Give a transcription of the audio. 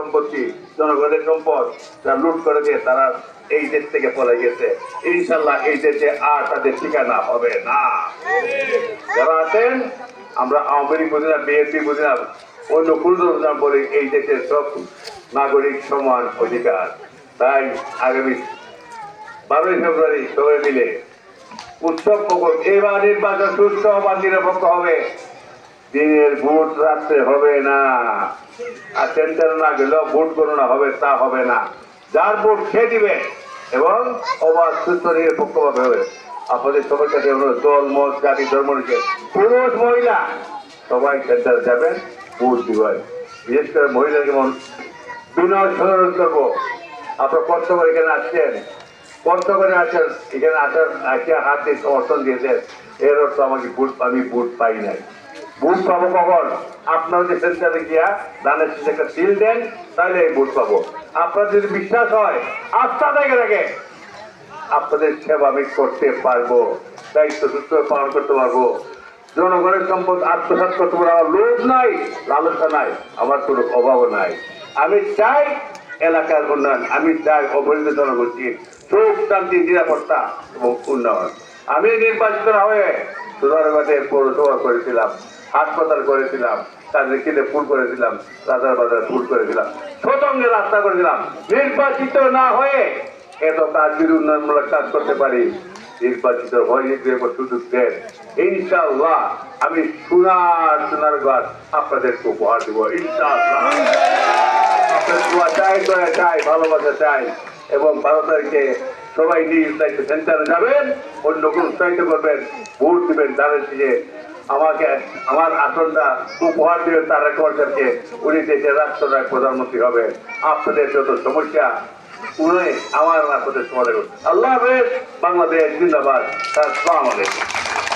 সম্পত্তি, জনগণের সম্পদ যারা লুট করে দিয়ে তারা এই দেশ থেকে পড়ে গেছে। ইনশাল্লাহ এই দেশে আর তাদের ঠিকানা হবে না। যারা আছেন, আমরা আওয়ামী লীগ বুঝি না, বিএনপি বুঝি না, অন্য কোনো দল বলি, এই দেশের সব নাগরিক সমান অধিকার। তাই আগামী 12ই ফেব্রুয়ারি সবাই মিলে উৎসব প্রকট। এবার নির্বাচন সুস্থ বা নিরপেক্ষ হবে। দিনের ভোট রাত্রে হবে না, আর সেন্টার না গেলেও ভোট গণনা হবে তা হবে না। যার ভোট খেয়ে দিবে এবং অবাধ সুস্থ নিরপেক্ষভাবে হবে। আপনাদের সবার কাছে দল মত জাতি ধর্ম নিয়ে পুরুষ মহিলা সবাই সেন্টারে যাবেন, ভোট দিবেন। বিশেষ করে মহিলা যেমন বিনয় অনুরোধ করবো, আপনার কষ্ট করে এখানে আসছেন, কষ্ট করে আছেন, এখানে আসার আসিয়া হাত দিয়ে সমর্থন দিয়েছেন, এর অর্থ আমাকে আমি ভোট পাই নাই। ভোট পাবো কখন? আপনারা যে সেন্টারে গিয়া দানের শেষে একটা সিল দেন, তাহলে এই ভোট পাবো। আপনার যদি বিশ্বাস হয়, আস্থা থেকে থাকে, আপনাদের সেবা আমি করতে পারবো, দায়িত্ব সুস্থ পালন করতে পারবো, জনগণের সম্পদ আত্মসাৎ করতে পারবো। আমার লোভ নাই, লালসা নাই, আমার কোনো অভাবও নাই। আমি চাই এলাকার উন্নয়ন, আমি চাই অবহেলিত জনগোষ্ঠীর সুখ শান্তি নিরাপত্তা এবং উন্নয়ন। আমি নির্বাচিত হয়ে সুন্দরগঞ্জের পৌরসভা করেছিলাম, হাসপাতাল করেছিলাম, তাদের কিনে ফুল করেছিলাম, রাজার বাজার ফুল করেছিলাম, শতঙ্গে রাস্তা করেছিলাম। নির্বাচিত না হয়ে এত কাজের উন্নয়নমূলক কাজ করতে পারি, নির্বাচিত হয়ে সুযোগ দেন, ইনশাআল্লাহ আমি সোনার গাছ আপনাদেরকে উপহার দেবো। ইনশাআল্লাহ চাই, দয়া চাই, ভালোবাসা চাই। এবং 12 তারিখে সবাই নিজ দায়িত্ব সেন্টারে যাবেন, অন্য কোনো উৎসাহিত করবেন, ভোট দিবেন, তাদের থেকে আমাকে আমার আসনটা উপহার দিবেন তারা কর্মচারীকে। উনি দেশের রাষ্ট্রনায়ক প্রধানমন্ত্রী হবে। আপনাদের যত সমস্যা উনি আমার আপনাদের সমাধান করবেন। আল্লাহ হাফেজ। বাংলাদেশ জিন্দাবাদ। আসসালামু আলাইকুম।